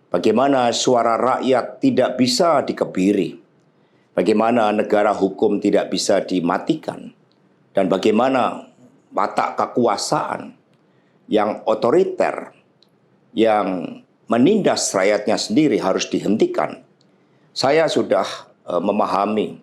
Bagaimana suara rakyat tidak bisa dikebiri, bagaimana negara hukum tidak bisa dimatikan, dan bagaimana watak kekuasaan yang otoriter, yang menindas rakyatnya sendiri harus dihentikan. Saya sudah memahami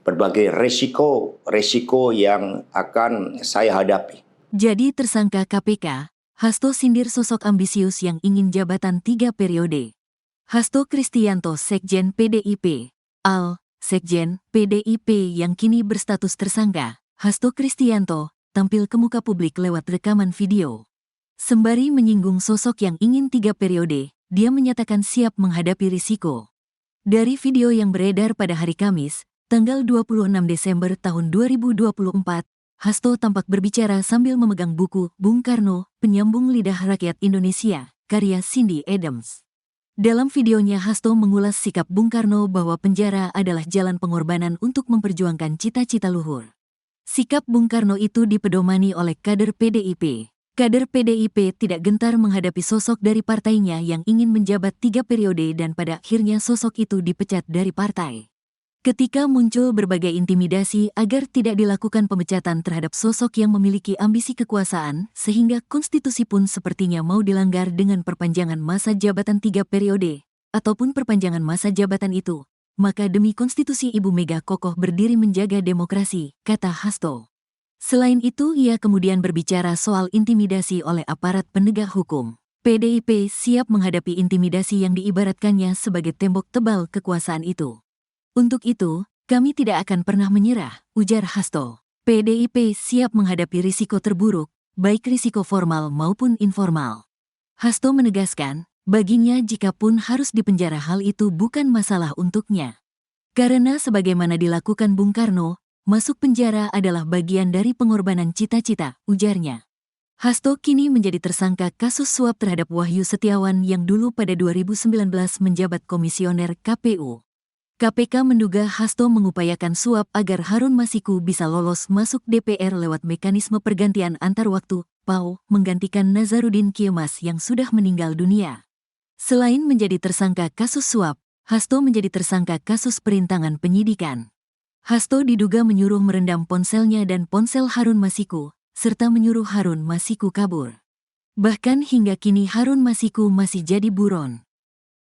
berbagai resiko yang akan saya hadapi. Jadi tersangka KPK, Hasto sindir sosok ambisius yang ingin jabatan 3 periode. Hasto Kristianto, Sekjen PDIP, Al, Sekjen PDIP yang kini berstatus tersangka, Hasto Kristianto, tampil ke muka publik lewat rekaman video. Sembari menyinggung sosok yang ingin 3 periode, dia menyatakan siap menghadapi risiko. Dari video yang beredar pada hari Kamis, tanggal 26 Desember tahun 2024, Hasto tampak berbicara sambil memegang buku Bung Karno, Penyambung Lidah Rakyat Indonesia, karya Cindy Adams. Dalam videonya Hasto mengulas sikap Bung Karno bahwa penjara adalah jalan pengorbanan untuk memperjuangkan cita-cita luhur. Sikap Bung Karno itu dipedomani oleh kader PDIP. Kader PDIP tidak gentar menghadapi sosok dari partainya yang ingin menjabat 3 periode dan pada akhirnya sosok itu dipecat dari partai. Ketika muncul berbagai intimidasi agar tidak dilakukan pemecatan terhadap sosok yang memiliki ambisi kekuasaan, sehingga konstitusi pun sepertinya mau dilanggar dengan perpanjangan masa jabatan 3 periode, ataupun perpanjangan masa jabatan itu, maka demi konstitusi Ibu Mega kokoh berdiri menjaga demokrasi, kata Hasto. Selain itu, ia kemudian berbicara soal intimidasi oleh aparat penegak hukum. PDIP siap menghadapi intimidasi yang diibaratkannya sebagai tembok tebal kekuasaan itu. Untuk itu, kami tidak akan pernah menyerah, ujar Hasto. PDIP siap menghadapi risiko terburuk, baik risiko formal maupun informal. Hasto menegaskan, baginya jikapun harus dipenjara hal itu bukan masalah untuknya. Karena sebagaimana dilakukan Bung Karno, masuk penjara adalah bagian dari pengorbanan cita-cita, ujarnya. Hasto kini menjadi tersangka kasus suap terhadap Wahyu Setiawan yang dulu pada 2019 menjabat komisioner KPU. KPK menduga Hasto mengupayakan suap agar Harun Masiku bisa lolos masuk DPR lewat mekanisme pergantian antar waktu, PAU, menggantikan Nazarudin Kiemas yang sudah meninggal dunia. Selain menjadi tersangka kasus suap, Hasto menjadi tersangka kasus perintangan penyidikan. Hasto diduga menyuruh merendam ponselnya dan ponsel Harun Masiku, serta menyuruh Harun Masiku kabur. Bahkan hingga kini Harun Masiku masih jadi buron.